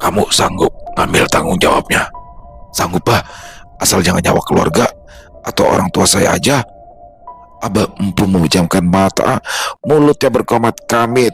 Kamu sanggup ngambil tanggung jawabnya? Sanggup, Bah, asal jangan nyawa keluarga atau orang tua saya aja. Abah empu memejamkan mata, mulutnya berkomat kamit.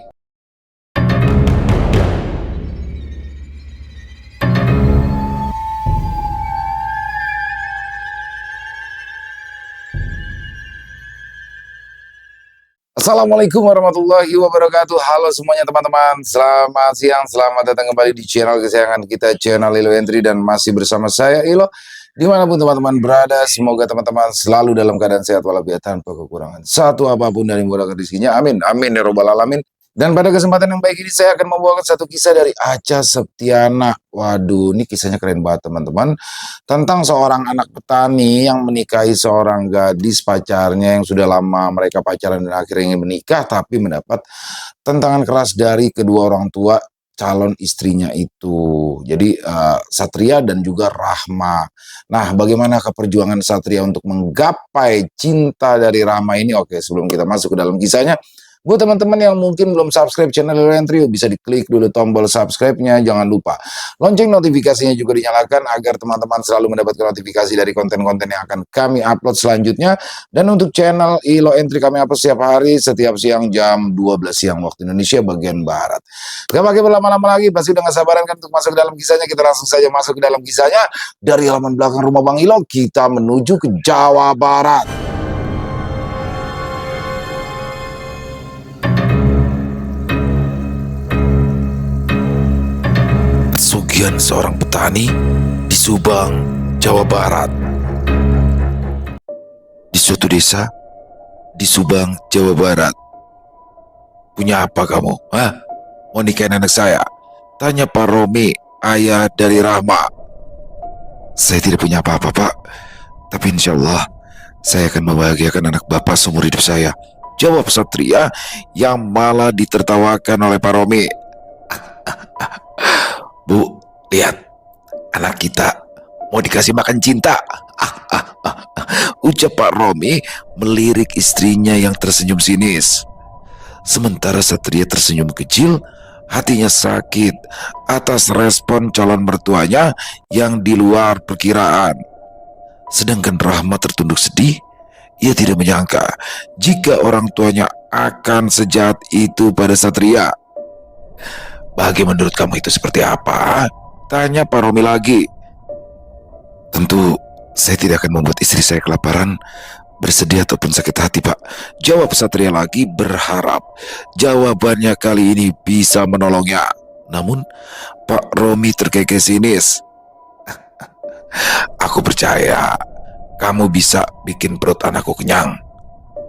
Assalamualaikum warahmatullahi wabarakatuh. Halo semuanya teman-teman, selamat siang, selamat datang kembali di channel kesayangan kita, channel Ilo Entry, dan masih bersama saya Ilo. Dimanapun teman-teman berada, semoga teman-teman selalu dalam keadaan sehat walafiat tanpa kekurangan satu apapun dari murahkan rezekinya. Amin, amin ya robbal alamin. Dan pada kesempatan yang baik ini saya akan membawakan satu kisah dari Acha Septiana. Waduh, ini kisahnya keren banget teman-teman. Tentang seorang anak petani yang menikahi seorang gadis pacarnya yang sudah lama mereka pacaran dan akhirnya ingin menikah, tapi mendapat tentangan keras dari kedua orang tua calon istrinya itu. Jadi Satria dan juga Rahma. Nah, bagaimana perjuangan Satria untuk menggapai cinta dari Rahma ini? Oke, sebelum kita masuk ke dalam kisahnya, buat teman-teman yang mungkin belum subscribe channel Ilo Entry, bisa diklik dulu tombol subscribe-nya. Jangan lupa lonceng notifikasinya juga dinyalakan agar teman-teman selalu mendapatkan notifikasi dari konten-konten yang akan kami upload selanjutnya. Dan untuk channel Ilo Entry kami upload setiap hari, setiap siang jam 12 siang waktu Indonesia bagian Barat. Gak pakai berlama-lama lagi, pasti udah gak sabaran kan untuk masuk ke dalam kisahnya. Kita langsung saja masuk ke dalam kisahnya. Dari halaman belakang rumah Bang Ilo, kita menuju ke Jawa Barat. Pesugihan seorang petani di Subang, Jawa Barat. Di suatu desa di Subang, Jawa Barat. Punya apa kamu? Hah? Mau nikahin anak saya? Tanya Pak Romi, ayah dari Rahma. Saya tidak punya apa-apa, Pak. Tapi insya Allah saya akan membahagiakan anak Bapak seumur hidup saya. Jawab Satria yang malah ditertawakan oleh Pak Romi. Bu, lihat, anak kita mau dikasih makan cinta. Ucap Pak Romi melirik istrinya yang tersenyum sinis. Sementara Satria tersenyum kecil, hatinya sakit atas respon calon mertuanya yang di luar perkiraan. Sedangkan Rahma tertunduk sedih. Ia tidak menyangka jika orang tuanya akan sejahat itu pada Satria. Bagaimana menurut kamu itu seperti apa? Tanya Pak Romi lagi. Tentu saya tidak akan membuat istri saya kelaparan, bersedih ataupun sakit hati, Pak. Jawab Satria lagi, berharap jawabannya kali ini bisa menolongnya. Namun Pak Romi terkekeh sinis. Aku percaya kamu bisa bikin perut anakku kenyang.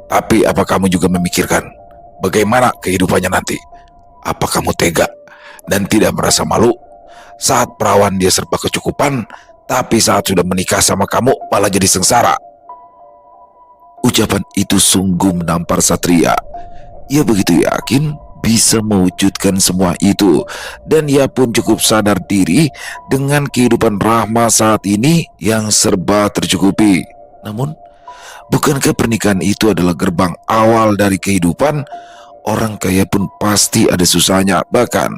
Tapi apa kamu juga memikirkan bagaimana kehidupannya nanti? Apa kamu tega dan tidak merasa malu saat perawan dia serba kecukupan, tapi saat sudah menikah sama kamu malah jadi sengsara? Ucapan itu sungguh menampar Satria. Ia begitu yakin bisa mewujudkan semua itu, dan ia pun cukup sadar diri dengan kehidupan Rahma saat ini yang serba tercukupi. Namun, bukankah pernikahan itu adalah gerbang awal dari kehidupan? Orang kaya pun pasti ada susahnya, bahkan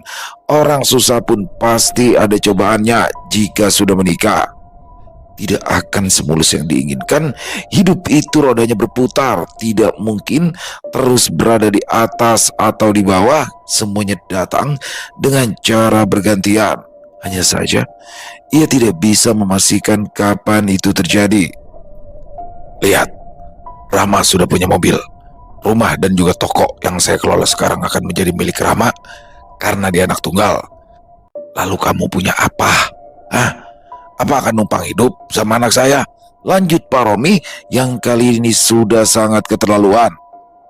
orang susah pun pasti ada cobaannya jika sudah menikah. Tidak akan semulus yang diinginkan. Hidup itu rodanya berputar, tidak mungkin terus berada di atas atau di bawah. Semuanya datang dengan cara bergantian. Hanya saja, ia tidak bisa memastikan kapan itu terjadi. Lihat, Rama sudah punya mobil, rumah, dan juga toko yang saya kelola sekarang akan menjadi milik Rama karena dia anak tunggal. Lalu kamu punya apa? Hah? Apa akan numpang hidup sama anak saya? Lanjut Pak Romi yang kali ini sudah sangat keterlaluan.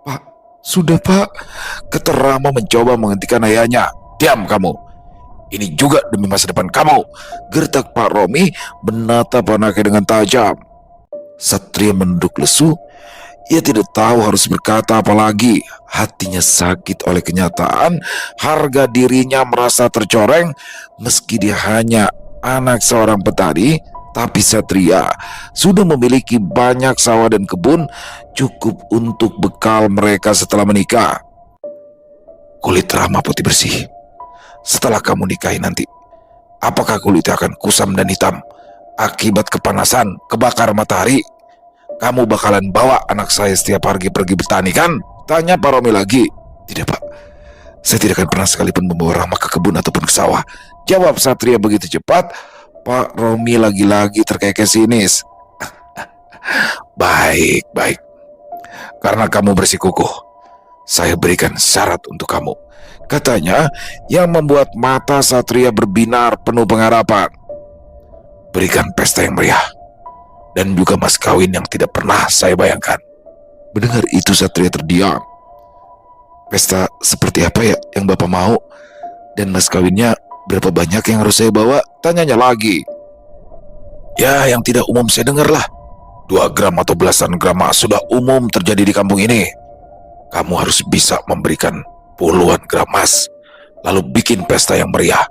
Pak, sudah Pak. Kata Rama mencoba menghentikan ayahnya. Diam kamu. Ini juga demi masa depan kamu. Gertak Pak Romi menatap anaknya dengan tajam. Satria menunduk lesu. Ia tidak tahu harus berkata apa lagi. Hatinya sakit oleh kenyataan harga dirinya merasa tercoreng. Meski dia hanya anak seorang petani, tapi Satria sudah memiliki banyak sawah dan kebun, cukup untuk bekal mereka setelah menikah. Kulit Rama putih bersih, Setelah kamu nikahi nanti, apakah kulitnya akan kusam dan hitam akibat kepanasan, kebakar matahari? Kamu bakalan bawa anak saya setiap hari pergi bertani kan? Tanya Pak Romi lagi. Tidak Pak, saya tidak akan pernah sekalipun membawa Rahma ke kebun ataupun ke sawah, jawab Satria begitu cepat. Pak Romi lagi-lagi terkekeh sinis. Baik, baik. Karena kamu bersikukuh, saya berikan syarat untuk kamu, katanya yang membuat mata Satria berbinar penuh pengharapan. Berikan pesta yang meriah dan juga mas kawin yang tidak pernah saya bayangkan. Mendengar itu Satria terdiam. Pesta seperti apa ya yang Bapak mau? Dan mas kawinnya berapa banyak yang harus saya bawa? Tanyanya lagi. Ya, yang tidak umum saya dengar lah. 2 gram atau belasan gram sudah umum terjadi di kampung ini. Kamu harus bisa memberikan puluhan gram emas, lalu bikin pesta yang meriah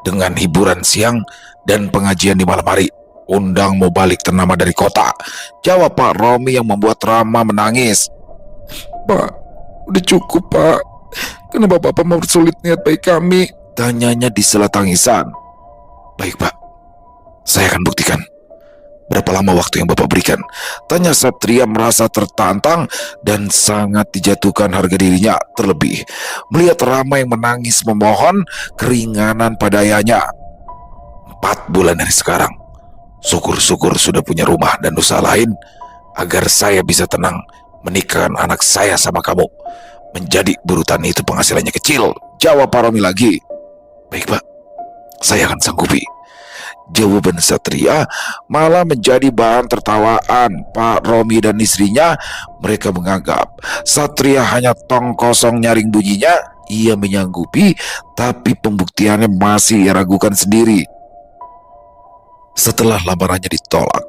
dengan hiburan siang dan pengajian di malam hari. Undang mau balik ternama dari kota, jawab Pak Romi yang membuat Rama menangis. Pak, udah cukup Pak. Kenapa Bapak mempersulit niat baik kami? Tanyanya di sela tangisan. Baik Pak, saya akan buktikan. Berapa lama waktu yang Bapak berikan? Tanya Satria merasa tertantang dan sangat dijatuhkan harga dirinya. Terlebih melihat Rama yang menangis memohon keringanan pada ayahnya. 4 bulan dari sekarang. Syukur-syukur sudah punya rumah dan usaha lain, agar saya bisa tenang menikahkan anak saya sama kamu. Menjadi buruh tani itu penghasilannya kecil, jawab Pak Romi lagi. Baik Pak, saya akan sanggupi. Jawaban Satria malah menjadi bahan tertawaan Pak Romi dan istrinya. Mereka menganggap Satria hanya tong kosong nyaring bunyinya. Ia menyanggupi, tapi pembuktiannya masih ia ragukan sendiri. Setelah lamarannya ditolak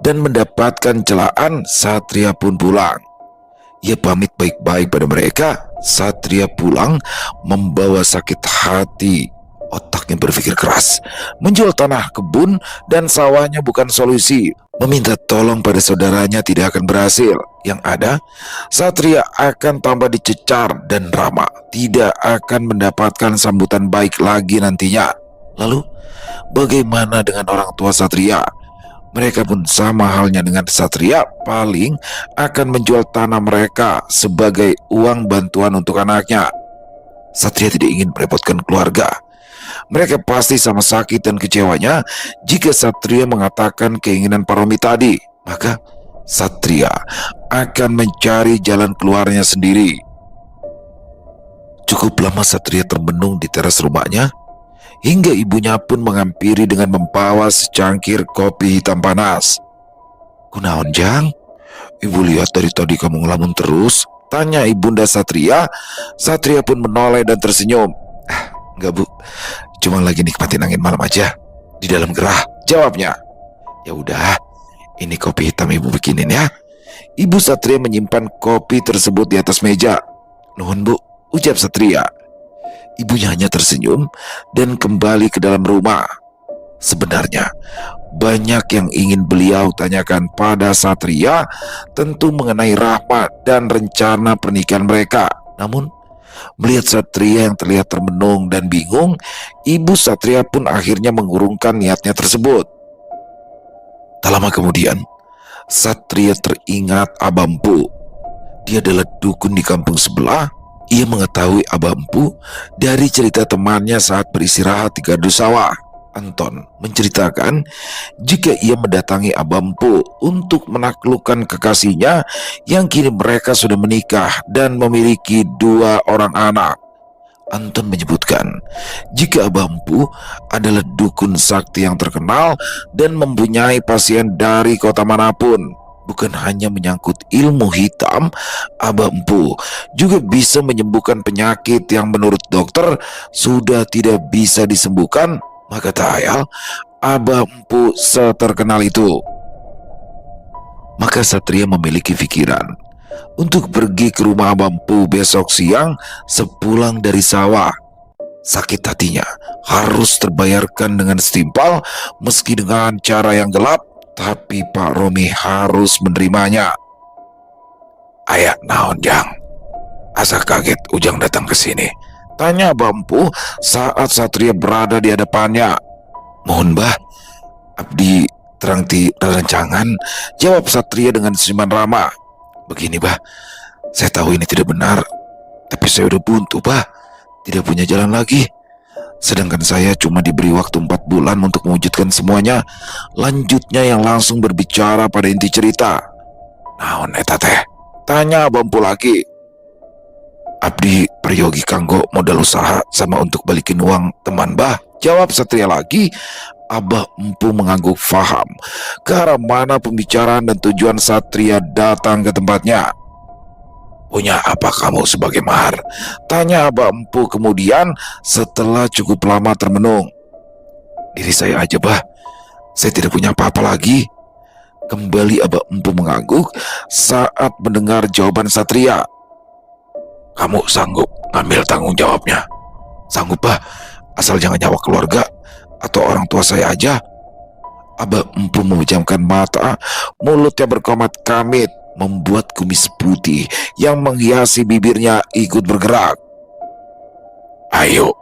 dan mendapatkan celaan, Satria pun pulang. Ia pamit baik-baik pada mereka. Satria pulang membawa sakit hati. Otaknya berpikir keras. Menjual tanah kebun dan sawahnya bukan solusi. Meminta tolong pada saudaranya tidak akan berhasil. Yang ada, Satria akan tambah dicecar dan Rama tidak akan mendapatkan sambutan baik lagi nantinya. Lalu, bagaimana dengan orang tua Satria? Mereka pun sama halnya dengan Satria, paling akan menjual tanah mereka sebagai uang bantuan untuk anaknya. Satria tidak ingin merepotkan keluarga. Mereka pasti sama sakit dan kecewanya jika Satria mengatakan keinginan Pak Romi tadi. Maka Satria akan mencari jalan keluarnya sendiri. Cukup lama Satria termenung di teras rumahnya, hingga ibunya pun menghampiri dengan membawa secangkir kopi hitam panas. Kunaon Jang? Ibu lihat dari tadi kamu ngelamun terus, tanya ibunda Satria. Satria pun menoleh dan tersenyum. Enggak Bu, cuma lagi nikmatin angin malam aja di dalam gerah, jawabnya. Ya udah, ini kopi hitam ibu bikinin ya. Ibu Satria menyimpan kopi tersebut di atas meja. Nuhun Bu, ucap Satria. Ibunya hanya tersenyum dan kembali ke dalam rumah. Sebenarnya banyak yang ingin beliau tanyakan pada Satria, tentu mengenai Rahma dan rencana pernikahan mereka. Namun melihat Satria yang terlihat termenung dan bingung, ibu Satria pun akhirnya mengurungkan niatnya tersebut. Tak lama kemudian, Satria teringat Abah Empu. Dia adalah dukun di kampung sebelah. Ia mengetahui Abah Empu dari cerita temannya saat beristirahat di gardu sawah. Anton menceritakan jika ia mendatangi Abah Empu untuk menaklukkan kekasihnya yang kini mereka sudah menikah dan memiliki 2 orang anak. Anton menyebutkan jika Abah Empu adalah dukun sakti yang terkenal dan mempunyai pasien dari kota manapun. Bukan hanya menyangkut ilmu hitam, Abah Empu juga bisa menyembuhkan penyakit yang menurut dokter sudah tidak bisa disembuhkan. Maka tak ayal Abah Empu seterkenal itu. Maka Satria memiliki pikiran untuk pergi ke rumah Abah Empu besok siang sepulang dari sawah. Sakit hatinya harus terbayarkan dengan setimpal, meski dengan cara yang gelap, tapi Pak Romi harus menerimanya. Ayah naon Jang, asa kaget Ujang datang ke sini. Tanya Abah Empu saat Satria berada di hadapannya. Mohon bah, abdi terang ti rerencangan, jawab Satria dengan senyuman ramah. Begini bah, saya tahu ini tidak benar, tapi saya udah buntu bah, tidak punya jalan lagi. Sedangkan saya cuma diberi waktu 4 bulan untuk mewujudkan semuanya. Lanjutnya yang langsung berbicara pada inti cerita. Naon eta teh? Tanya Abah Empu lagi. Abdi peryogi kanggo modal usaha sama untuk balikin uang teman bah, jawab Satria lagi. Abah Empu mengangguk faham ke arah mana pembicaraan dan tujuan Satria datang ke tempatnya. Punya apa kamu sebagai mahar? Tanya Abah Empu kemudian setelah cukup lama termenung. Diri saya aja bah, saya tidak punya apa-apa lagi. Kembali Abah Empu mengangguk saat mendengar jawaban Satria. Kamu sanggup ngambil tanggung jawabnya? Sanggup bah, asal jangan nyawa keluarga atau orang tua saya aja. Abah Empu memejamkan mata, mulutnya berkomat kamit, membuat kumis putih yang menghiasi bibirnya ikut bergerak. Ayo,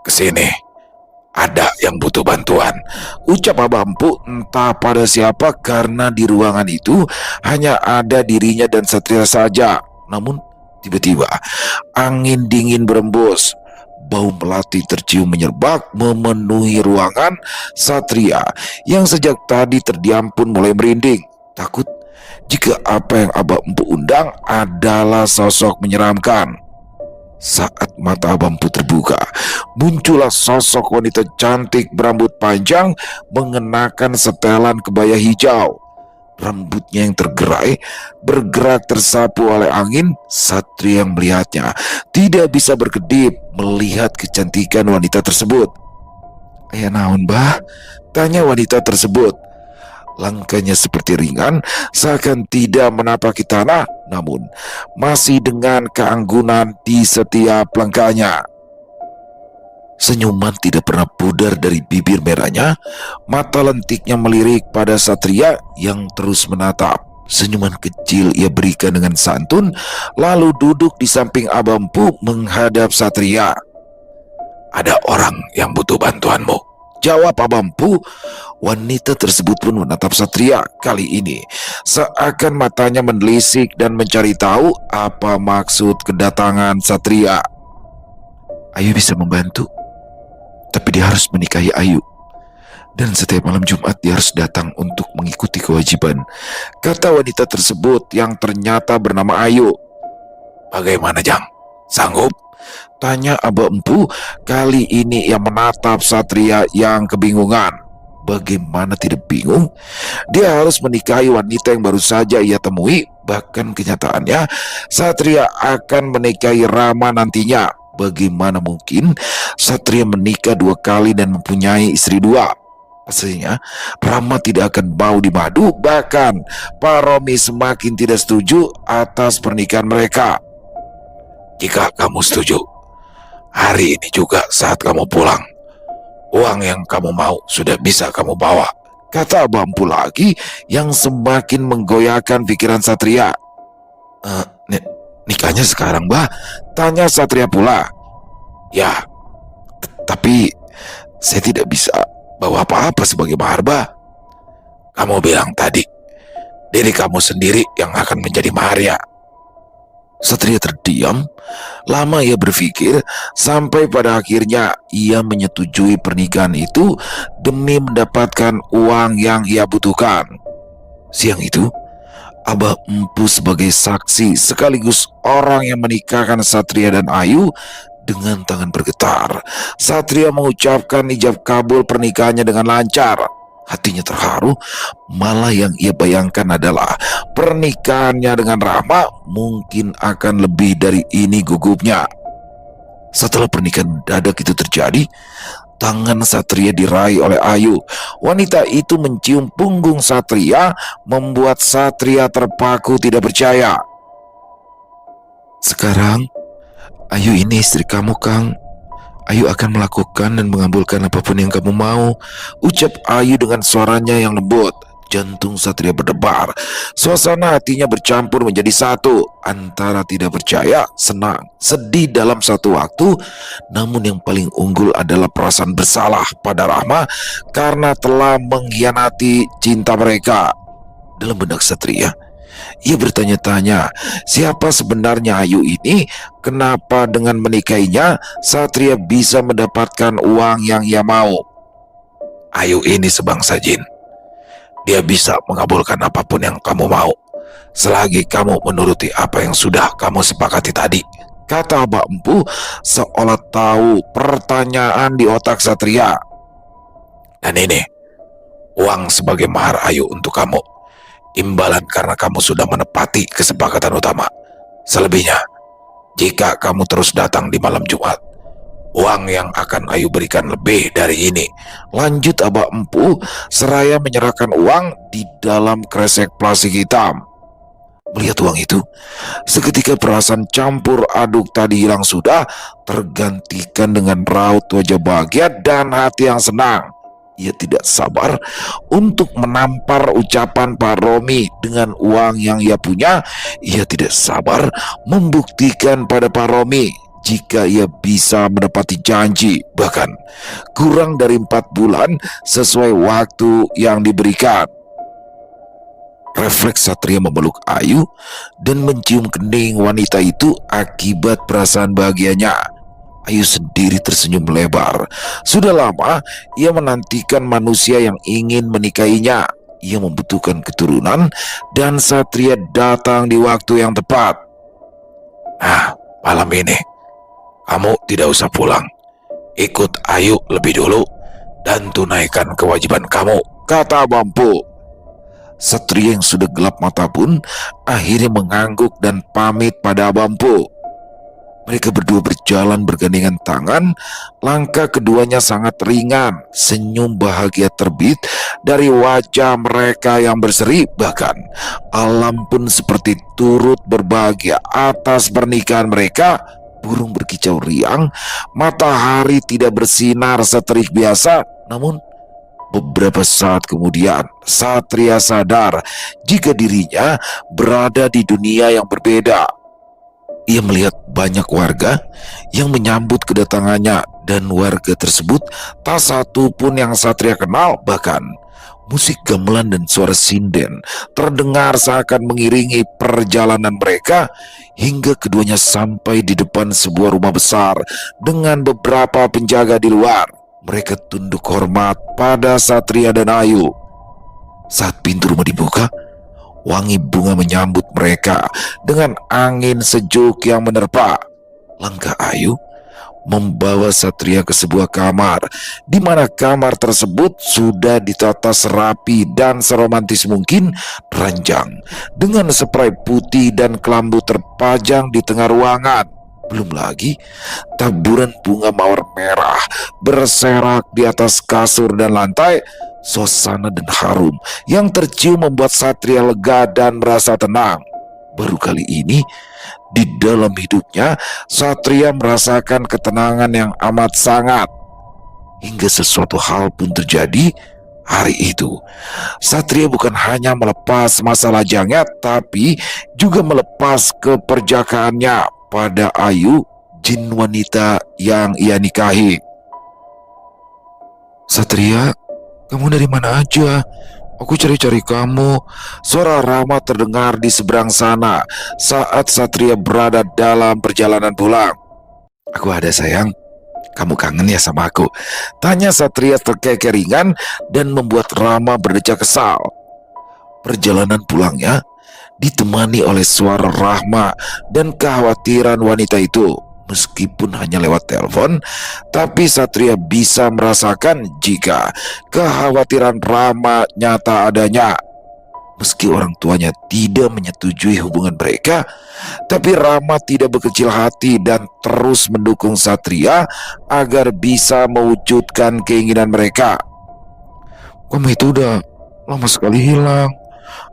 kesini. Ada yang butuh bantuan, ucap Abah Empu entah pada siapa karena di ruangan itu hanya ada dirinya dan Satria saja. Namun tiba-tiba angin dingin berembus. Bau melati tercium menyerbak memenuhi ruangan. Satria yang sejak tadi terdiam pun mulai merinding, takut jika apa yang Abah Empu undang adalah sosok menyeramkan. Saat mata Abah Empu terbuka, muncullah sosok wanita cantik berambut panjang mengenakan setelan kebaya hijau. Rambutnya yang tergerai bergerak tersapu oleh angin. Satria yang melihatnya tidak bisa berkedip melihat kecantikan wanita tersebut. Aya naon bah? Tanya wanita tersebut. Langkahnya seperti ringan, seakan tidak menapaki tanah, namun masih dengan keanggunan di setiap langkahnya. Senyuman tidak pernah pudar dari bibir merahnya. Mata lentiknya melirik pada Satria yang terus menatap. Senyuman kecil ia berikan dengan santun, lalu duduk di samping Abah Empu menghadap Satria. Ada orang yang butuh bantuanmu, jawab Abah Empu. Wanita tersebut pun menatap Satria kali ini seakan matanya menelisik dan mencari tahu apa maksud kedatangan Satria. Ayu bisa membantu, tapi dia harus menikahi Ayu. Dan setiap malam Jumat dia harus datang untuk mengikuti kewajiban, kata wanita tersebut yang ternyata bernama Ayu. Bagaimana Jang? Sanggup? Tanya Abah Empu kali ini yang menatap Satria yang kebingungan. Bagaimana tidak bingung? Dia harus menikahi wanita yang baru saja ia temui. Bahkan kenyataannya Satria akan menikahi Rama nantinya. Bagaimana mungkin Satria menikah 2 kali dan mempunyai istri 2? Pastinya Rama tidak akan mau dimadu. Bahkan Pak Romi semakin tidak setuju atas pernikahan mereka. Jika kamu setuju, hari ini juga saat kamu pulang, uang yang kamu mau sudah bisa kamu bawa, kata Abah Empu lagi yang semakin menggoyahkan pikiran Satria. Nikahnya sekarang bah? Tanya Satria pula. Ya, tapi saya tidak bisa bawa apa-apa sebagai mahar bah. Kamu bilang tadi diri kamu sendiri yang akan menjadi mahar ya. Satria terdiam. Lama ia berpikir sampai pada akhirnya ia menyetujui pernikahan itu demi mendapatkan uang yang ia butuhkan. Siang itu Abah Empu sebagai saksi sekaligus orang yang menikahkan Satria dan Ayu. Dengan tangan bergetar, Satria mengucapkan ijab kabul pernikahannya dengan lancar. Hatinya terharu, malah yang ia bayangkan adalah pernikahannya dengan Rama mungkin akan lebih dari ini gugupnya. Setelah pernikahan mendadak itu terjadi, tangan Satria diraih oleh Ayu. Wanita itu mencium punggung Satria, membuat Satria terpaku tidak percaya. Sekarang Ayu ini istri kamu, Kang. Ayu akan melakukan dan mengabulkan apapun yang kamu mau, ucap Ayu dengan suaranya yang lembut. Jantung Satria berdebar. Suasana hatinya bercampur menjadi satu antara tidak percaya, senang, sedih dalam satu waktu. Namun yang paling unggul adalah perasaan bersalah pada Rahma karena telah mengkhianati cinta mereka. Dalam benak Satria, ia bertanya-tanya, siapa sebenarnya Ayu ini? Kenapa dengan menikahinya Satria bisa mendapatkan uang yang ia mau? Ayu ini sebangsa jin. Dia bisa mengabulkan apapun yang kamu mau, selagi kamu menuruti apa yang sudah kamu sepakati tadi, kata Mbak Empu seolah tahu pertanyaan di otak Satria. Dan ini uang sebagai mahar Ayu untuk kamu, imbalan karena kamu sudah menepati kesepakatan utama. Selebihnya, jika kamu terus datang di malam Jumat, uang yang akan Ayu berikan lebih dari ini, lanjut Abah Empu seraya menyerahkan uang di dalam kresek plastik hitam. Melihat uang itu, seketika perasaan campur aduk tadi hilang sudah, tergantikan dengan raut wajah bahagia dan hati yang senang. Ia tidak sabar untuk menampar ucapan Pak Romi. Dengan uang yang ia punya, ia tidak sabar membuktikan pada Pak Romi jika ia bisa menepati janji, bahkan kurang dari 4 bulan sesuai waktu yang diberikan. Refleks Satria memeluk Ayu dan mencium kening wanita itu akibat perasaan bahagianya. Ayu sendiri tersenyum lebar. Sudah lama ia menantikan manusia yang ingin menikahinya. Ia membutuhkan keturunan dan Satria datang di waktu yang tepat. Nah, malam ini kamu tidak usah pulang. Ikut Ayu lebih dulu dan tunaikan kewajiban kamu, kata Bampu. Satria yang sudah gelap mata pun akhirnya mengangguk dan pamit pada Bampu. Mereka berdua berjalan bergandengan tangan. Langkah keduanya sangat ringan. Senyum bahagia terbit dari wajah mereka yang berseri. Bahkan alam pun seperti turut berbahagia atas pernikahan mereka. Burung berkicau riang. Matahari tidak bersinar seterik biasa. Namun beberapa saat kemudian Satria sadar jika dirinya berada di dunia yang berbeda. Ia melihat banyak warga yang menyambut kedatangannya, dan warga tersebut tak satu pun yang Satria kenal. Bahkan musik gamelan dan suara sinden terdengar seakan mengiringi perjalanan mereka hingga keduanya sampai di depan sebuah rumah besar dengan beberapa penjaga di luar. Mereka tunduk hormat pada Satria dan Ayu. Saat pintu rumah dibuka, wangi bunga menyambut mereka dengan angin sejuk yang menerpa. Langkah Ayu membawa Satria ke sebuah kamar, di mana kamar tersebut sudah ditata serapi dan seromantis mungkin. Ranjang dengan spray putih dan kelambu terpajang di tengah ruangan. Belum lagi taburan bunga mawar merah berserak di atas kasur dan lantai. Suasana dan harum yang tercium membuat Satria lega dan merasa tenang. Baru kali ini di dalam hidupnya Satria merasakan ketenangan yang amat sangat. Hingga sesuatu hal pun terjadi hari itu. Satria bukan hanya melepas masa lajangnya, tapi juga melepas keperjakaannya pada Ayu, jin wanita yang ia nikahi. Satria, kamu dari mana aja? Aku cari-cari kamu. Suara Rama terdengar di seberang sana saat Satria berada dalam perjalanan pulang. Aku ada sayang. Kamu kangen ya sama aku? Tanya Satria terkekeringan dan membuat Rama berdecak kesal. Perjalanan pulangnya ditemani oleh suara Rahma dan kekhawatiran wanita itu. Meskipun hanya lewat telepon, tapi Satria bisa merasakan jika kekhawatiran Rama nyata adanya. Meski orang tuanya tidak menyetujui hubungan mereka, tapi Rama tidak berkecil hati dan terus mendukung Satria agar bisa mewujudkan keinginan mereka. Kamu itu udah lama sekali hilang.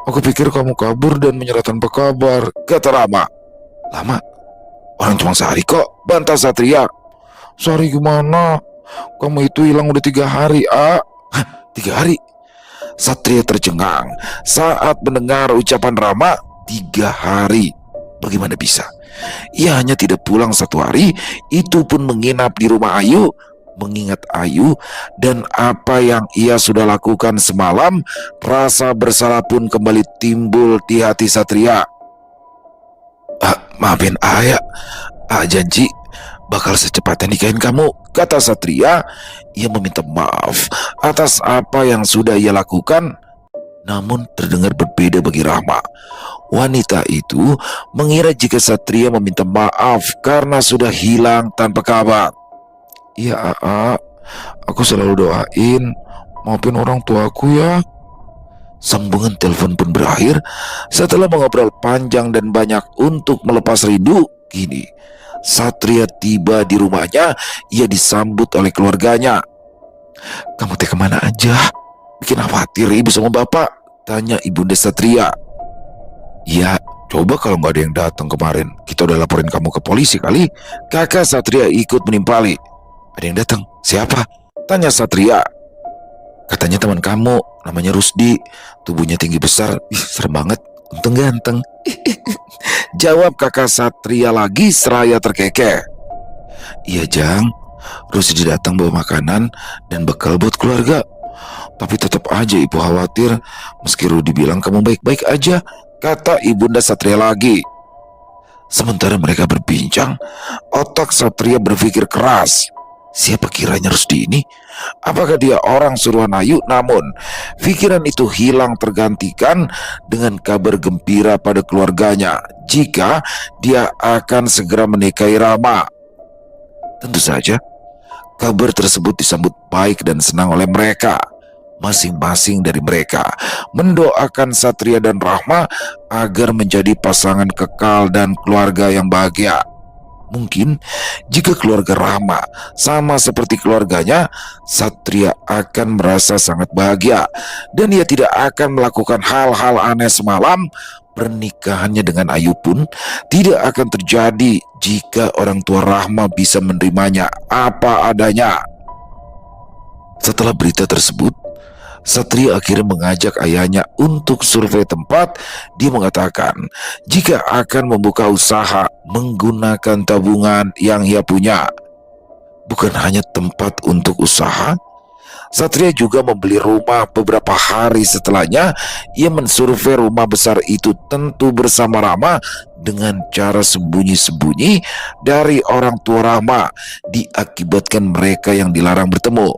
Aku pikir kamu kabur dan menyerah tanpa kabar, kata Rama. Lama? Orang cuma sehari kok, bantah Satria. Sehari gimana? Kamu itu hilang udah 3 hari, ah. Hah, 3 hari? Satria tercengang saat mendengar ucapan Rama 3 hari. Bagaimana bisa? Ia hanya tidak pulang 1 hari, itu pun menginap di rumah Ayu. Mengingat Ayu dan apa yang ia sudah lakukan semalam, rasa bersalah pun kembali timbul di hati Satria. Maafin ayah, janji bakal secepatnya nikahin kamu, kata Satria. Ia meminta maaf atas apa yang sudah ia lakukan. Namun terdengar berbeda bagi Rahma. Wanita itu mengira jika Satria meminta maaf karena sudah hilang tanpa kabar. Iya, aku selalu doain, maafin orang tuaku ya. Sambungan telepon pun berakhir. Setelah mengobrol panjang dan banyak untuk melepas rindu, kini Satria tiba di rumahnya. Ia disambut oleh keluarganya. Kamu teh kemana aja? Bikin khawatir ibu sama bapak, tanya ibunda Satria. Ya, coba kalau nggak ada yang datang kemarin, kita udah laporin kamu ke polisi kali. Kakak Satria ikut menimpali. Ada yang datang? Siapa? Tanya Satria. Katanya teman kamu, namanya Rusdi. Tubuhnya tinggi besar. Serem banget. Untung ganteng. Jawab kakak Satria lagi seraya terkekeh. Iya Jang, Rusdi datang bawa makanan dan bekal buat keluarga. Tapi tetap aja ibu khawatir. Meski Rudi bilang kamu baik-baik aja, kata ibunda Satria lagi. Sementara mereka berbincang, otak Satria berpikir keras. Siapa kiranya Rusdi ini? Apakah dia orang suruhan Ayu? Namun pikiran itu hilang tergantikan dengan kabar gembira pada keluarganya jika dia akan segera menikahi Rama. Tentu saja kabar tersebut disambut baik dan senang oleh mereka. Masing-masing dari mereka mendoakan Satria dan Rahma agar menjadi pasangan kekal dan keluarga yang bahagia. Mungkin jika keluarga Rahma sama seperti keluarganya, Satria akan merasa sangat bahagia dan ia tidak akan melakukan hal-hal aneh semalam. Pernikahannya dengan Ayu pun tidak akan terjadi jika orang tua Rahma bisa menerimanya apa adanya. Setelah berita tersebut, Satria akhirnya mengajak ayahnya untuk survei tempat. Dia mengatakan jika akan membuka usaha menggunakan tabungan yang ia punya. Bukan hanya tempat untuk usaha, Satria juga membeli rumah beberapa hari setelahnya. Ia mensurvei rumah besar itu tentu bersama Rama dengan cara sembunyi-sembunyi dari orang tua Rama, diakibatkan mereka yang dilarang bertemu.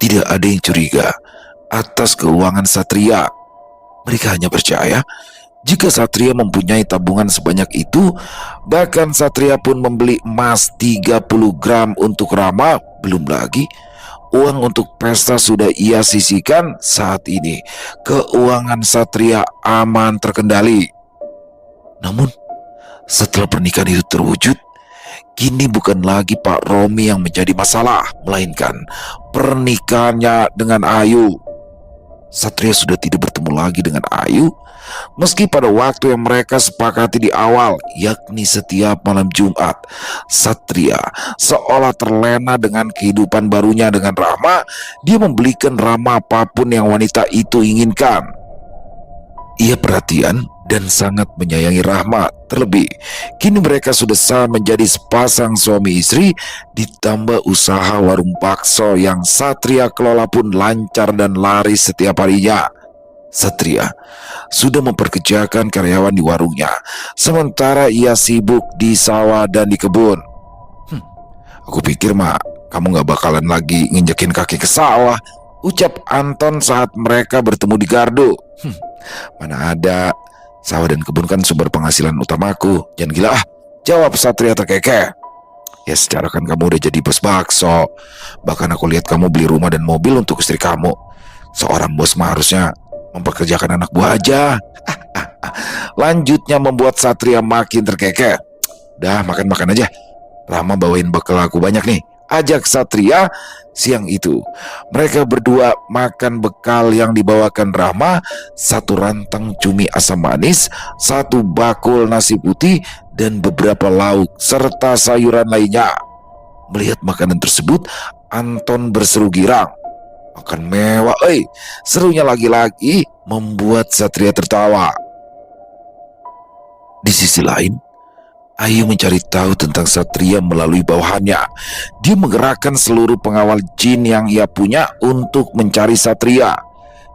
Tidak ada yang curiga atas keuangan Satria. Mereka hanya percaya jika Satria mempunyai tabungan sebanyak itu. Bahkan Satria pun membeli emas 30 gram untuk Rama. Belum lagi uang untuk pesta sudah ia sisihkan. Saat ini keuangan Satria aman terkendali. Namun setelah pernikahan itu terwujud, kini bukan lagi Pak Romi yang menjadi masalah, melainkan pernikahannya dengan Ayu. Satria sudah tidak bertemu lagi dengan Ayu, meski pada waktu yang mereka sepakati di awal, yakni setiap malam Jumat, Satria seolah terlena dengan kehidupan barunya dengan Rahma. Dia membelikan Rahma apapun yang wanita itu inginkan. Ia perhatian dan sangat menyayangi Rahma. Terlebih, kini mereka sudah sah menjadi sepasang suami istri. Ditambah usaha warung bakso yang Satria kelola pun lancar dan laris setiap harinya. Satria sudah memperkerjakan karyawan di warungnya, sementara ia sibuk di sawah dan di kebun. Aku pikir kamu gak bakalan lagi nginjekin kaki ke sawah, ucap Anton saat mereka bertemu di gardu. Mana ada, sawah dan kebun kan sumber penghasilan utamaku. Jangan gila jawab Satria terkekeh. Ya secara kan kamu udah jadi bos bakso. Bahkan aku lihat kamu beli rumah dan mobil untuk istri kamu. Seorang bos mah harusnya memperkerjakan anak buah aja. Lanjutnya membuat Satria makin terkekeh. Dah makan aja, Rama bawain bekal aku banyak nih, ajak Satria. Siang itu mereka berdua makan bekal yang dibawakan Rahma. 1 rantang cumi asam manis, 1 bakul nasi putih, dan beberapa lauk serta sayuran lainnya. Melihat makanan tersebut, Anton berseru girang. Makan mewah, serunya lagi-lagi membuat Satria tertawa. Di sisi lain, Ayu mencari tahu tentang Satria melalui bawahannya. Dia menggerakkan seluruh pengawal jin yang ia punya untuk mencari Satria.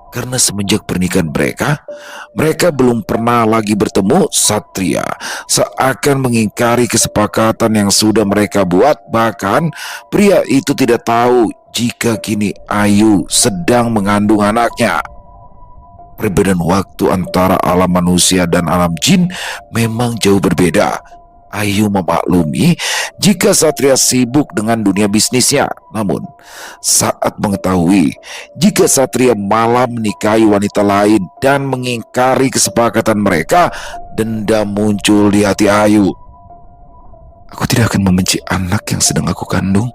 Karena semenjak pernikahan mereka belum pernah lagi bertemu. Satria seakan mengingkari kesepakatan yang sudah mereka buat. Bahkan pria itu tidak tahu jika kini Ayu sedang mengandung anaknya. Perbedaan waktu antara alam manusia dan alam jin memang jauh berbeda. Ayu memaklumi jika Satria sibuk dengan dunia bisnisnya. Namun, saat mengetahui jika Satria malah menikahi wanita lain dan mengingkari kesepakatan mereka, dendam muncul di hati Ayu. Aku tidak akan membenci anak yang sedang aku kandung,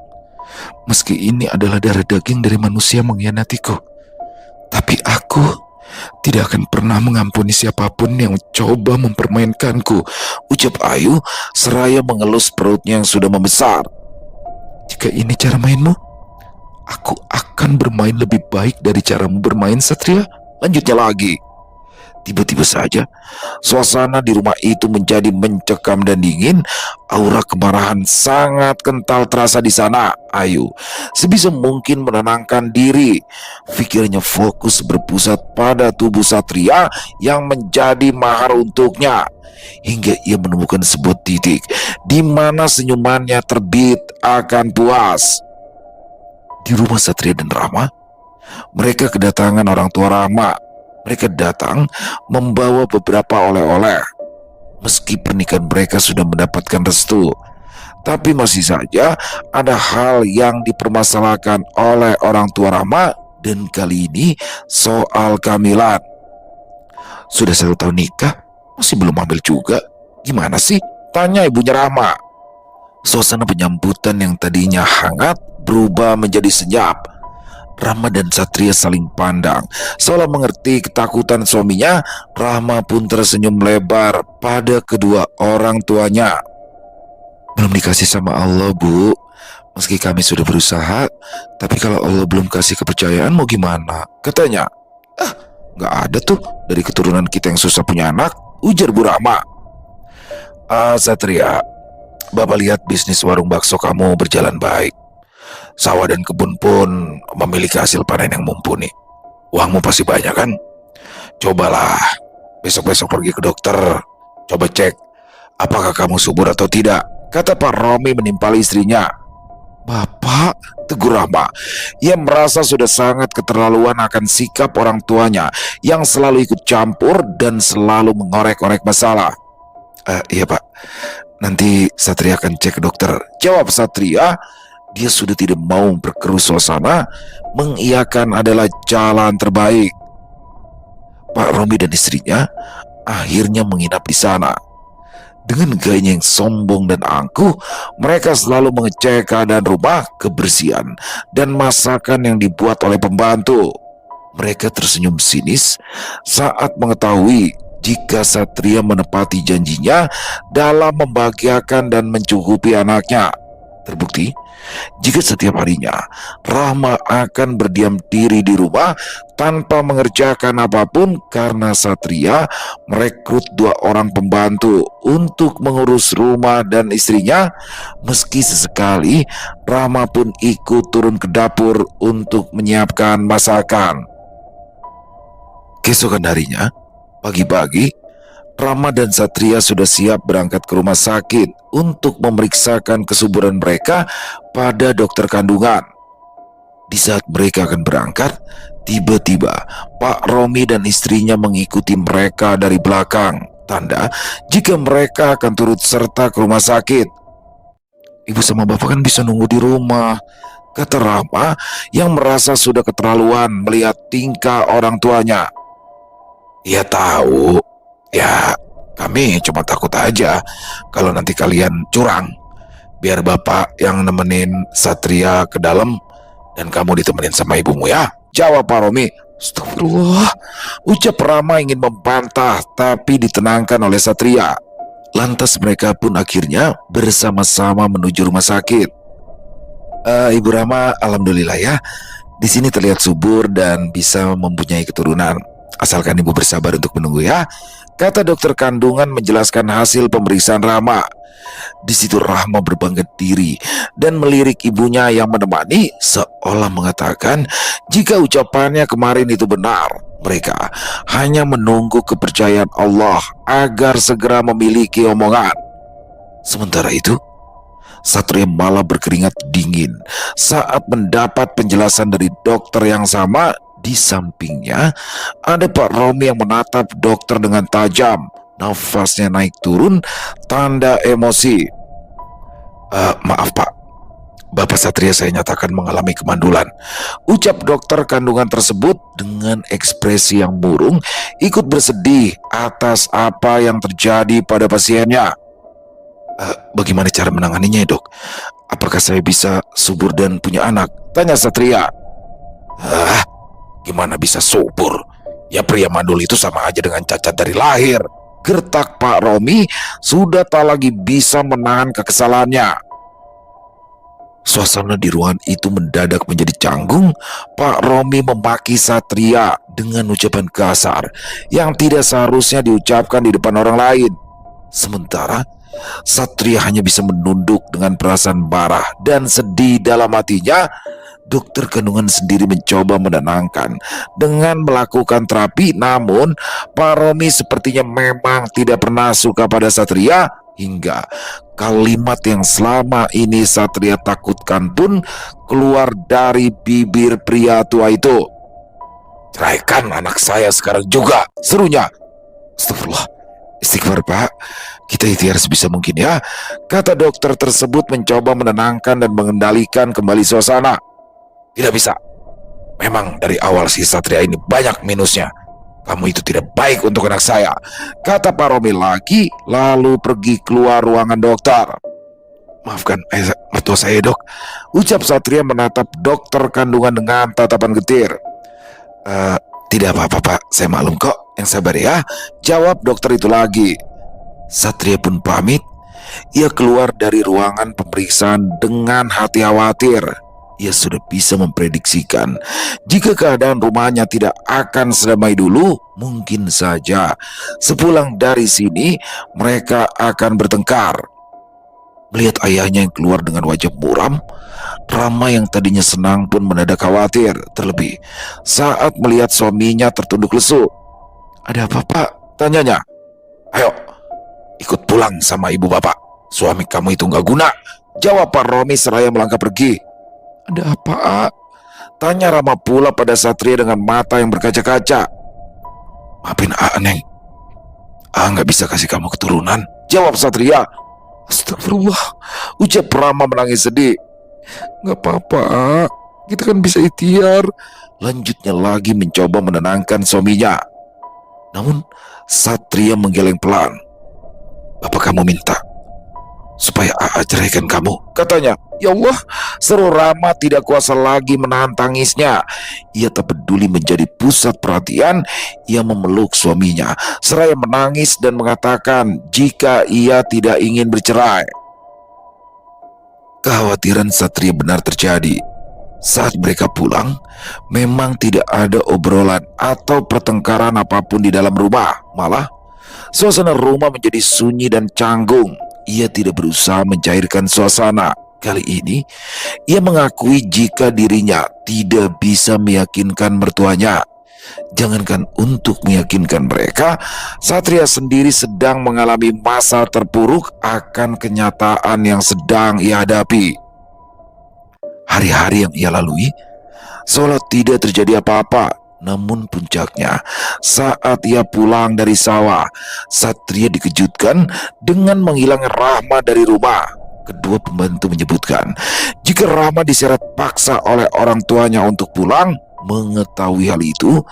meski ini adalah darah daging dari manusia mengkhianatiku. Tapi aku tidak akan pernah mengampuni siapapun yang coba mempermainkanku, ucap Ayu seraya mengelus perutnya yang sudah membesar. Jika ini cara mainmu, aku akan bermain lebih baik dari caramu bermain, Satria, lanjutnya lagi. Tiba-tiba saja, suasana di rumah itu menjadi mencekam dan dingin. Aura kemarahan sangat kental terasa di sana. Ayu sebisa mungkin menenangkan diri. Pikirannya fokus berpusat pada tubuh Satria yang menjadi mahar untuknya. Hingga ia menemukan sebuah titik di mana senyumannya terbit akan puas. Di rumah Satria dan Rama, mereka kedatangan orang tua Rama. Mereka datang membawa beberapa oleh-oleh. Meski pernikahan mereka sudah mendapatkan restu, tapi masih saja ada hal yang dipermasalahkan oleh orang tua Rama, dan kali ini soal kehamilan. Sudah 1 tahun nikah, masih belum hamil juga. Gimana sih? Tanya ibunya Rama. Suasana penyambutan yang tadinya hangat berubah menjadi senyap. Rama dan Satria saling pandang, seolah mengerti ketakutan suaminya. Rama pun tersenyum lebar pada kedua orang tuanya. Belum dikasih sama Allah, Bu. Meski kami sudah berusaha, tapi kalau Allah belum kasih kepercayaan mau gimana? Katanya. Gak ada tuh dari keturunan kita yang susah punya anak, ujar Bu Rama. Satria, Bapak lihat bisnis warung bakso kamu berjalan baik. Sawah dan kebun pun memiliki hasil panen yang mumpuni. Uangmu pasti banyak kan? Cobalah besok-besok pergi ke dokter. Coba cek apakah kamu subur atau tidak, kata Pak Romi menimpali istrinya. Bapak, tegur Rama. Ia merasa sudah sangat keterlaluan akan sikap orang tuanya yang selalu ikut campur dan selalu mengorek-orek masalah. Iya Pak, nanti Satria akan cek ke dokter, jawab Satria. Dia sudah tidak mau memperkeruh suasana, mengiyakan adalah jalan terbaik. Pak Romi dan istrinya akhirnya menginap di sana. Dengan gayanya yang sombong dan angkuh, mereka selalu mengecek keadaan rumah, kebersihan, dan masakan yang dibuat oleh pembantu. Mereka tersenyum sinis saat mengetahui jika Satria menepati janjinya dalam membahagiakan dan mencukupi anaknya. Terbukti, jika setiap harinya Rahma akan berdiam diri di rumah tanpa mengerjakan apapun karena Satria merekrut 2 orang pembantu untuk mengurus rumah dan istrinya. Meski sesekali Rahma pun ikut turun ke dapur untuk menyiapkan masakan. Keesokan harinya, pagi-pagi, Rama dan Satria sudah siap berangkat ke rumah sakit untuk memeriksakan kesuburan mereka pada dokter kandungan. Di saat mereka akan berangkat, tiba-tiba Pak Romi dan istrinya mengikuti mereka dari belakang, tanda jika mereka akan turut serta ke rumah sakit. Ibu sama bapak kan bisa nunggu di rumah, kata Rama yang merasa sudah keterlaluan melihat tingkah orang tuanya. Ya tahu. Ya, kami cuma takut aja kalau nanti kalian curang. Biar bapak yang nemenin Satria ke dalam dan kamu ditemenin sama ibumu ya, jawab Pak Romi. Astagfirullah, ucap Rama ingin membantah tapi ditenangkan oleh Satria. Lantas mereka pun akhirnya bersama-sama menuju rumah sakit. Ibu Rama, alhamdulillah ya, Di sini terlihat subur dan bisa mempunyai keturunan. Asalkan ibu bersabar untuk menunggu ya, kata dokter kandungan menjelaskan hasil pemeriksaan Rama. Di situ Rahma berbangga diri dan melirik ibunya yang menemani, seolah mengatakan jika ucapannya kemarin itu benar. Mereka hanya menunggu kepercayaan Allah agar segera memiliki omongan. Sementara itu, Satria malah berkeringat dingin saat mendapat penjelasan dari dokter yang sama. Di sampingnya ada Pak Romi yang menatap dokter dengan tajam. Nafasnya naik turun, tanda emosi. Maaf Pak, Bapak Satria saya nyatakan mengalami kemandulan, ucap dokter kandungan tersebut dengan ekspresi yang murung, ikut bersedih atas apa yang terjadi pada pasiennya. Bagaimana cara menanganinya dok? Apakah saya bisa subur dan punya anak? Tanya Satria. Gimana bisa subur? Ya pria mandul itu sama aja dengan cacat dari lahir, gertak Pak Romi sudah tak lagi bisa menahan kekesalannya. Suasana di ruangan itu mendadak menjadi canggung. Pak Romi memaki Satria dengan ucapan kasar yang tidak seharusnya diucapkan di depan orang lain. Sementara Satria hanya bisa menunduk dengan perasaan marah dan sedih dalam hatinya. Dokter kandungan sendiri mencoba menenangkan dengan melakukan terapi, namun Pak Romi sepertinya memang tidak pernah suka pada Satria, hingga kalimat yang selama ini Satria takutkan pun keluar dari bibir pria tua itu. Ceraikan anak saya sekarang juga, serunya. Astagfirullah, istighfar Pak, kita ikhtiar sebisa mungkin ya, kata dokter tersebut mencoba menenangkan dan mengendalikan kembali suasana. Tidak bisa. Memang dari awal si Satria ini banyak minusnya. Kamu itu tidak baik untuk anak saya, kata Pak Romi lagi, lalu pergi keluar ruangan dokter. Maafkan mertua saya dok, ucap Satria menatap dokter kandungan dengan tatapan getir. Tidak apa-apa Pak, saya maklum kok, yang sabar ya, jawab dokter itu lagi. Satria pun pamit. Ia keluar dari ruangan pemeriksaan dengan hati khawatir. Ia sudah bisa memprediksikan jika keadaan rumahnya tidak akan sedamai dulu, mungkin saja sepulang dari sini mereka akan bertengkar. Melihat ayahnya yang keluar dengan wajah muram, Rama yang tadinya senang pun mendadak khawatir, terlebih saat melihat suaminya tertunduk lesu. Ada apa Pak? Tanyanya. Ayo, ikut pulang sama ibu bapak. Suami kamu itu nggak guna, jawab Pak Romi seraya melangkah pergi. Ada apa? Tanya Rama pula pada Satria dengan mata yang berkaca-kaca. Maafin Neng, nggak bisa kasih kamu keturunan, jawab Satria. Astagfirullah, ucap Rama menangis sedih. Nggak apa-apa, kita kan bisa ikhtiar, lanjutnya lagi mencoba menenangkan suaminya. Namun Satria menggeleng pelan. Apa kamu minta supaya ceraikan kamu? Katanya. Ya Allah, seru Rama tidak kuasa lagi menahan tangisnya. Ia tak peduli menjadi pusat perhatian. Ia memeluk suaminya seraya menangis dan mengatakan jika ia tidak ingin bercerai. Kekhawatiran Satria benar terjadi. Saat mereka pulang, memang tidak ada obrolan atau pertengkaran apapun di dalam rumah. Malah, suasana rumah menjadi sunyi dan canggung. Ia tidak berusaha mencairkan suasana. Kali ini, ia mengakui jika dirinya tidak bisa meyakinkan mertuanya. Jangankan untuk meyakinkan mereka, Satria sendiri sedang mengalami masa terpuruk akan kenyataan yang sedang ia hadapi. Hari-hari yang ia lalui seolah tidak terjadi apa-apa. Namun puncaknya, saat ia pulang dari sawah, Satria dikejutkan dengan menghilangnya Rahma dari rumah. Kedua pembantu menyebutkan jika Rahma diseret paksa oleh orang tuanya untuk pulang. Mengetahui hal itu,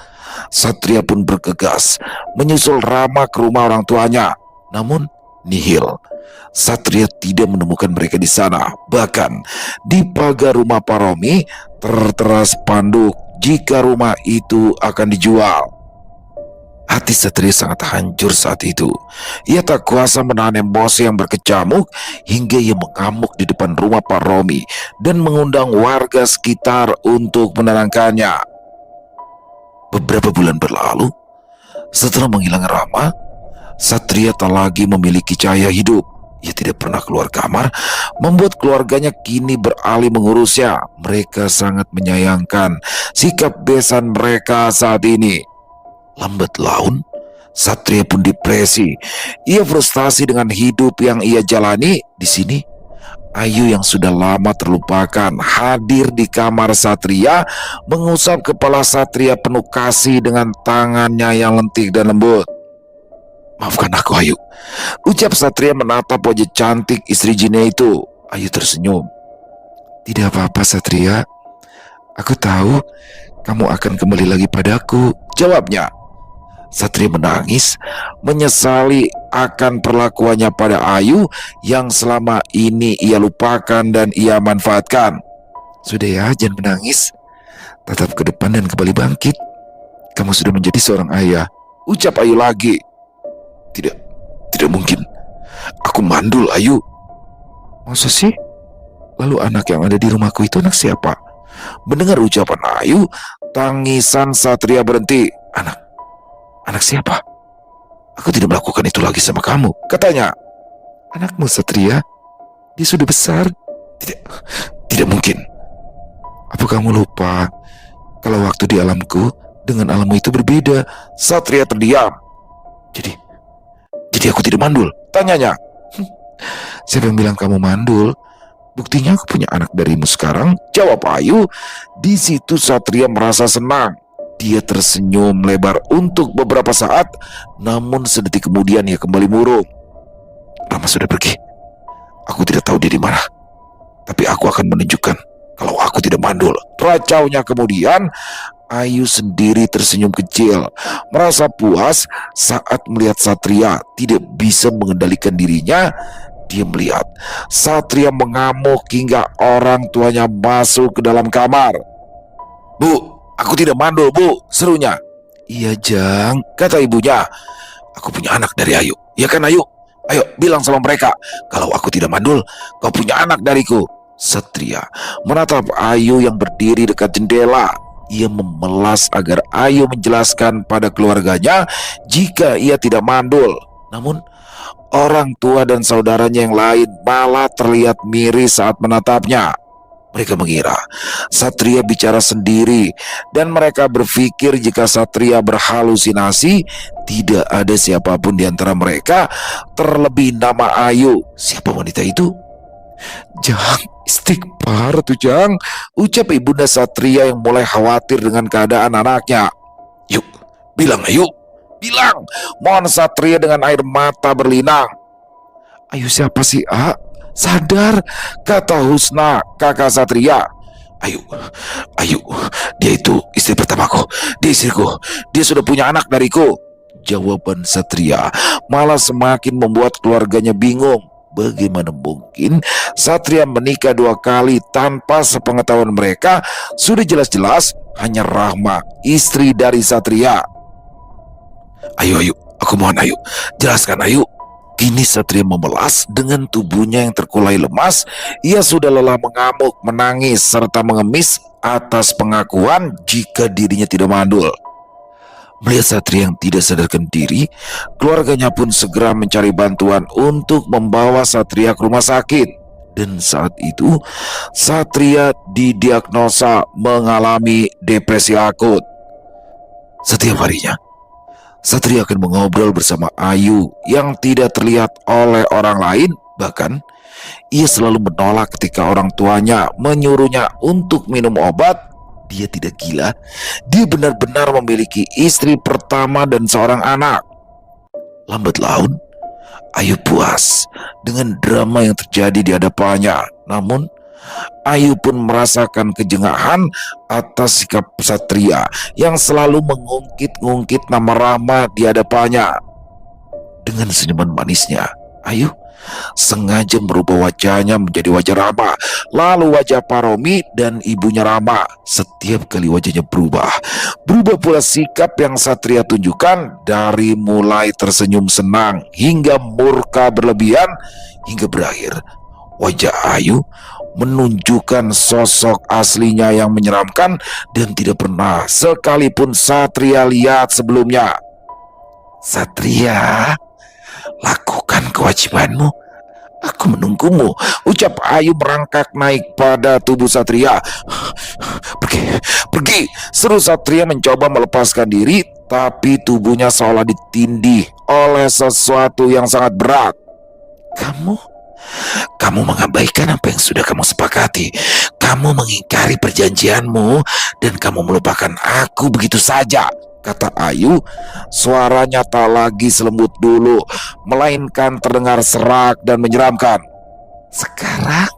Satria pun bergegas menyusul Rahma ke rumah orang tuanya. Namun nihil. Satria tidak menemukan mereka di sana. Bahkan di pagar rumah Pak Romi tertera spanduk jika rumah itu akan dijual. Hati Satria sangat hancur saat itu. Ia tak kuasa menahan emosi yang berkecamuk hingga ia mengamuk di depan rumah Pak Romi dan mengundang warga sekitar untuk menenangkannya. Beberapa bulan berlalu, setelah menghilang Rama, Satria tak lagi memiliki cahaya hidup. Ia tidak pernah keluar kamar, membuat keluarganya kini beralih mengurusnya. Mereka sangat menyayangkan sikap besan mereka saat ini. Lambat laun, Satria pun depresi. Ia frustasi dengan hidup yang ia jalani. Di sini, Ayu yang sudah lama terlupakan hadir di kamar Satria, mengusap kepala Satria penuh kasih dengan tangannya yang lentik dan lembut. "Maafkan aku, Ayu," ucap Satria menatap wajah cantik istri jinnya itu. Ayu tersenyum. "Tidak apa-apa, Satria. Aku tahu kamu akan kembali lagi padaku," jawabnya. Satria menangis, menyesali akan perlakuannya pada Ayu yang selama ini ia lupakan dan ia manfaatkan. "Sudah ya, jangan menangis. Tatap ke depan dan kembali bangkit. Kamu sudah menjadi seorang ayah," ucap Ayu lagi. Tidak, tidak mungkin. Aku mandul, Ayu." "Masa sih? Lalu anak yang ada di rumahku itu anak siapa?" Mendengar ucapan Ayu, tangisan Satria berhenti. Anak siapa? "Aku tidak melakukan itu lagi sama kamu," katanya. "Anakmu, Satria. Dia sudah besar." Tidak, tidak mungkin. "Apa kamu lupa kalau waktu di alamku dengan alammu itu berbeda?" Satria terdiam. Jadi aku tidak mandul?" tanyanya. "Siapa yang bilang kamu mandul? Buktinya aku punya anak darimu sekarang," jawab Ayu. Di situ Satria merasa senang. Dia tersenyum lebar untuk beberapa saat, namun sedetik kemudian ia kembali murung. "Rama sudah pergi. Aku tidak tahu dia di mana. Tapi aku akan menunjukkan kalau aku tidak mandul," racaunya kemudian. Ayu sendiri tersenyum kecil, merasa puas saat melihat Satria tidak bisa mengendalikan dirinya. Dia melihat Satria mengamuk hingga orang tuanya masuk ke dalam kamar. "Bu, aku tidak mandul, Bu," serunya. "Iya, Jang," kata ibunya. "Aku punya anak dari Ayu. Ya kan, Ayu? Ayo bilang sama mereka kalau aku tidak mandul, kau punya anak dariku." Satria menatap Ayu yang berdiri dekat jendela. Ia memelas agar Ayu menjelaskan pada keluarganya jika ia tidak mandul. Namun orang tua dan saudaranya yang lain malah terlihat miris saat menatapnya. Mereka mengira Satria bicara sendiri dan mereka berpikir jika Satria berhalusinasi, tidak ada siapapun di antara mereka, terlebih nama Ayu. Siapa wanita itu? "Jang, istighfar tuh, Jang," ucap ibunda Satria yang mulai khawatir dengan keadaan anaknya. "Yuk, bilang Ayu, bilang," mohon Satria dengan air mata berlinang. "Ayu siapa sih, A? Sadar," kata Husna, kakak Satria. Ayu, dia itu istri pertamaku. Dia istriku. Dia sudah punya anak dariku," jawaban Satria malah semakin membuat keluarganya bingung. Bagaimana mungkin Satria menikah 2 kali tanpa sepengetahuan mereka? Sudah jelas-jelas hanya Rahma, istri dari Satria. Ayu, aku mohon Ayu, jelaskan Ayu." Kini Satria memelas dengan tubuhnya yang terkulai lemas. Ia sudah lelah mengamuk, menangis, serta mengemis atas pengakuan jika dirinya tidak mandul. Melihat Satria yang tidak sadarkan diri, keluarganya pun segera mencari bantuan untuk membawa Satria ke rumah sakit. Dan saat itu, Satria didiagnosa mengalami depresi akut. Setiap harinya, Satria akan mengobrol bersama Ayu yang tidak terlihat oleh orang lain. Bahkan, ia selalu menolak ketika orang tuanya menyuruhnya untuk minum obat. Dia tidak gila. Dia benar-benar memiliki istri pertama dan seorang anak. Lambat laun, Ayu puas dengan drama yang terjadi di hadapannya. Namun, Ayu pun merasakan kejengahan atas sikap Satria yang selalu mengungkit-ungkit nama Rama di hadapannya. Dengan senyuman manisnya, Ayu sengaja merubah wajahnya menjadi wajah Rama, lalu wajah Paromi dan ibunya Rama. Setiap kali wajahnya berubah pula sikap yang Satria tunjukkan, dari mulai tersenyum senang hingga murka berlebihan, hingga berakhir wajah Ayu menunjukkan sosok aslinya yang menyeramkan dan tidak pernah sekalipun Satria lihat sebelumnya. "Satria, lakukan kewajibanmu. Aku menunggumu," ucap Ayu merangkak naik pada tubuh Satria. "Pergi, pergi," seru Satria mencoba melepaskan diri, tapi tubuhnya seolah ditindih oleh sesuatu yang sangat berat. Kamu mengabaikan apa yang sudah kamu sepakati. Kamu mengingkari perjanjianmu dan kamu melupakan aku begitu saja," kata Ayu. Suaranya tak lagi selembut dulu, melainkan terdengar serak dan menyeramkan. "Sekarang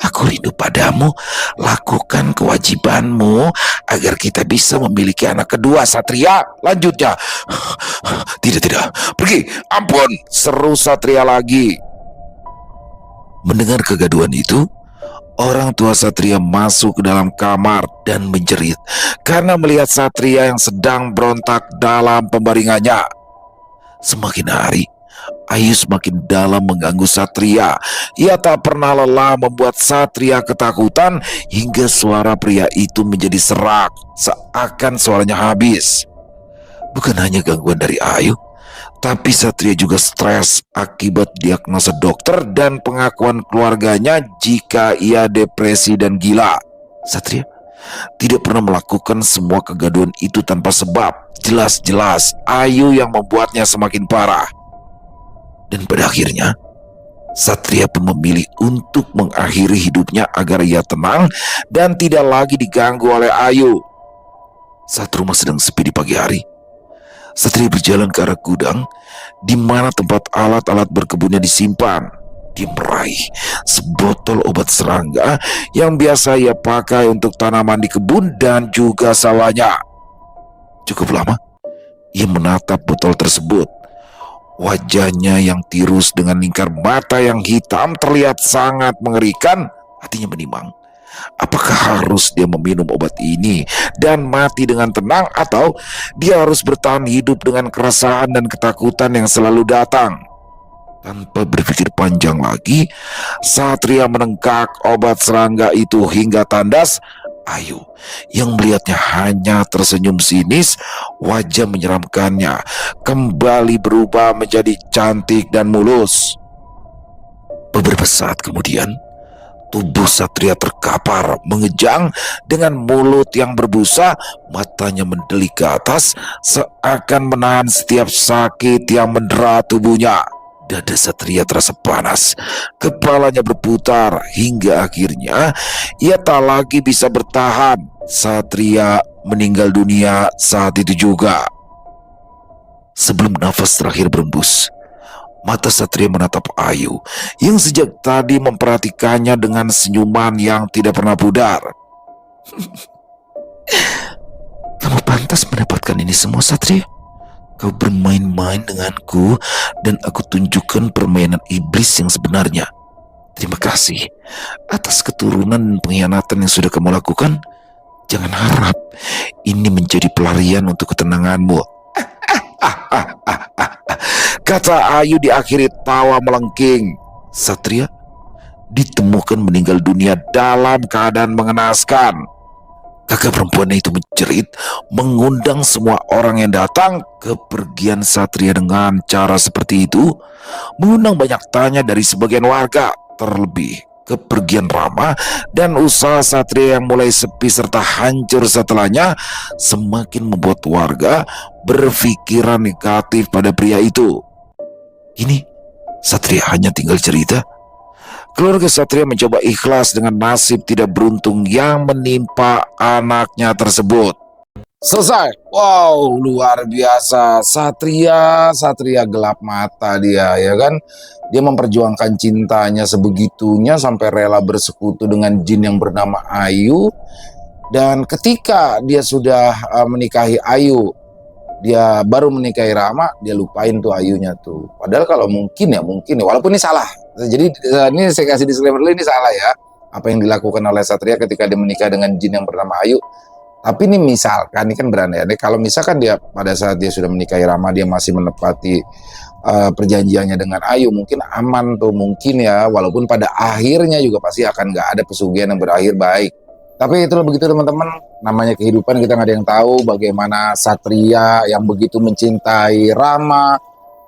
aku rindu padamu. Lakukan kewajibanmu agar kita bisa memiliki anak kedua, Satria," lanjutnya. Tidak, pergi, ampun," seru Satria lagi. Mendengar kegaduhan itu, orang tua Satria masuk ke dalam kamar dan menjerit karena melihat Satria yang sedang berontak dalam pembaringannya. Semakin hari, Ayu semakin dalam mengganggu Satria. Ia tak pernah lelah membuat Satria ketakutan hingga suara pria itu menjadi serak, seakan suaranya habis. Bukan hanya gangguan dari Ayu, tapi Satria juga stres akibat diagnosa dokter dan pengakuan keluarganya jika ia depresi dan gila. Satria tidak pernah melakukan semua kegaduhan itu tanpa sebab. Jelas-jelas Ayu yang membuatnya semakin parah. Dan pada akhirnya, Satria pun memilih untuk mengakhiri hidupnya agar ia tenang dan tidak lagi diganggu oleh Ayu. Saat rumah sedang sepi di pagi hari, Satria berjalan ke arah gudang di mana tempat alat-alat berkebunnya disimpan. Dia meraih sebotol obat serangga yang biasa ia pakai untuk tanaman di kebun dan juga sawahnya. Cukup lama ia menatap botol tersebut. Wajahnya yang tirus dengan lingkar mata yang hitam terlihat sangat mengerikan. Hatinya menimang, apakah harus dia meminum obat ini dan mati dengan tenang, atau dia harus bertahan hidup dengan keresahan dan ketakutan yang selalu datang? Tanpa berpikir panjang lagi, Satria menengkak obat serangga itu hingga tandas. Ayu yang melihatnya hanya tersenyum sinis. Wajah menyeramkannya kembali berubah menjadi cantik dan mulus. Beberapa saat kemudian, tubuh Satria terkapar, mengejang dengan mulut yang berbusa, matanya mendelik ke atas, seakan menahan setiap sakit yang mendera tubuhnya. Dada Satria terasa panas, kepalanya berputar, hingga akhirnya ia tak lagi bisa bertahan. Satria meninggal dunia saat itu juga. Sebelum nafas terakhir berembus, mata Satria menatap Ayu yang sejak tadi memperhatikannya dengan senyuman yang tidak pernah pudar. "Kamu pantas mendapatkan ini semua, Satria. Kau bermain-main denganku dan aku tunjukkan permainan iblis yang sebenarnya. Terima kasih atas keturunan dan pengkhianatan yang sudah kamu lakukan. Jangan harap ini menjadi pelarian untuk ketenanganmu," kata Ayu diakhiri tawa melengking. Satria ditemukan meninggal dunia dalam keadaan mengenaskan. Kakak perempuannya itu menjerit, mengundang semua orang yang datang. Kepergian Satria dengan cara seperti itu mengundang banyak tanya dari sebagian warga. Terlebih kepergian Rama dan usaha Satria yang mulai sepi serta hancur setelahnya semakin membuat warga berpikiran negatif pada pria itu. Ini Satria hanya tinggal cerita. Keluarga Satria mencoba ikhlas dengan nasib tidak beruntung yang menimpa anaknya tersebut. Selesai. Wow, luar biasa. Satria gelap mata dia, ya kan? Dia memperjuangkan cintanya sebegitunya sampai rela bersekutu dengan jin yang bernama Ayu. Dan ketika dia sudah menikahi Ayu, dia baru menikahi Rama, dia lupain tuh Ayunya tuh. Padahal kalau mungkin ya, walaupun ini salah. Jadi ini saya kasih disclaimer dulu, ini salah ya. Apa yang dilakukan oleh Satria ketika dia menikah dengan jin yang bernama Ayu. Tapi ini misalkan, ini kan berandai-andai, kalau misalkan dia pada saat dia sudah menikahi Rama, dia masih menepati perjanjiannya dengan Ayu, mungkin aman tuh, mungkin ya, walaupun pada akhirnya juga pasti akan nggak ada pesugihan yang berakhir baik. Tapi itulah begitu teman-teman, namanya kehidupan, kita nggak ada yang tahu bagaimana Satria yang begitu mencintai Rama,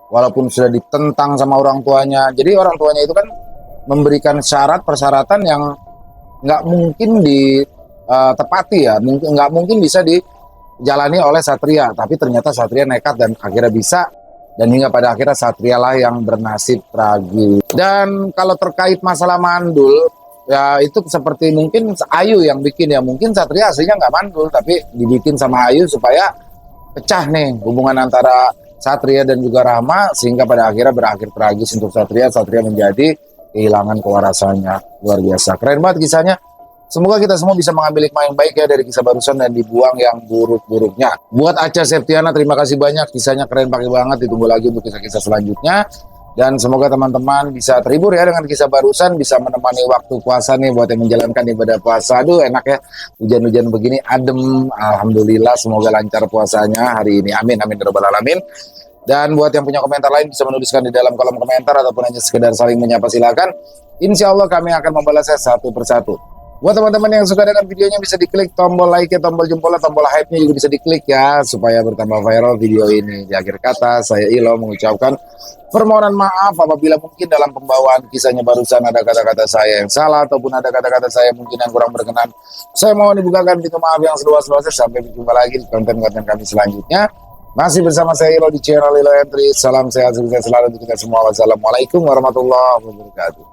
walaupun sudah ditentang sama orang tuanya. Jadi orang tuanya itu kan memberikan persyaratan yang nggak mungkin ditepati ya, nggak mungkin bisa dijalani oleh Satria. Tapi ternyata Satria nekat dan akhirnya bisa. Dan hingga pada akhirnya Satria lah yang bernasib tragis. Dan kalau terkait masalah mandul, ya itu seperti mungkin Ayu yang bikin ya. Mungkin Satria aslinya nggak mandul, tapi dibikin sama Ayu supaya pecah nih hubungan antara Satria dan juga Rama. Sehingga pada akhirnya berakhir tragis untuk Satria. Satria menjadi kehilangan kewarasannya. Luar biasa, keren banget kisahnya. Semoga kita semua bisa mengambil hikmah yang baik ya dari kisah barusan dan dibuang yang buruk-buruknya. Buat Aca Septiana, terima kasih banyak. Kisahnya keren banget. Ditunggu lagi untuk kisah-kisah selanjutnya. Dan semoga teman-teman bisa terhibur ya dengan kisah barusan. Bisa menemani waktu puasa nih buat yang menjalankan ibadah puasa. Aduh enak ya. Hujan-hujan begini adem. Alhamdulillah, semoga lancar puasanya hari ini. Amin, amin, ya rabbal alamin. Dan buat yang punya komentar lain bisa menuliskan di dalam kolom komentar ataupun hanya sekedar saling menyapa, silakan. Insya Allah kami akan membalasnya satu persatu. Buat teman-teman yang suka dengan videonya bisa diklik tombol like-nya, tombol jempolnya, tombol hype-nya juga bisa diklik ya supaya bertambah viral video ini. Di akhir kata saya Ilo mengucapkan permohonan maaf apabila mungkin dalam pembawaan kisahnya barusan ada kata-kata saya yang salah ataupun ada kata-kata saya mungkin yang kurang berkenan. Saya mohon dibukakan pintu maaf yang seluas-luasnya. Sampai berjumpa lagi di konten-konten kami selanjutnya. Masih bersama saya Ilo di channel Ilo Entry. Salam sehat, sukses selalu untuk kita semua. Wassalamualaikum warahmatullahi wabarakatuh.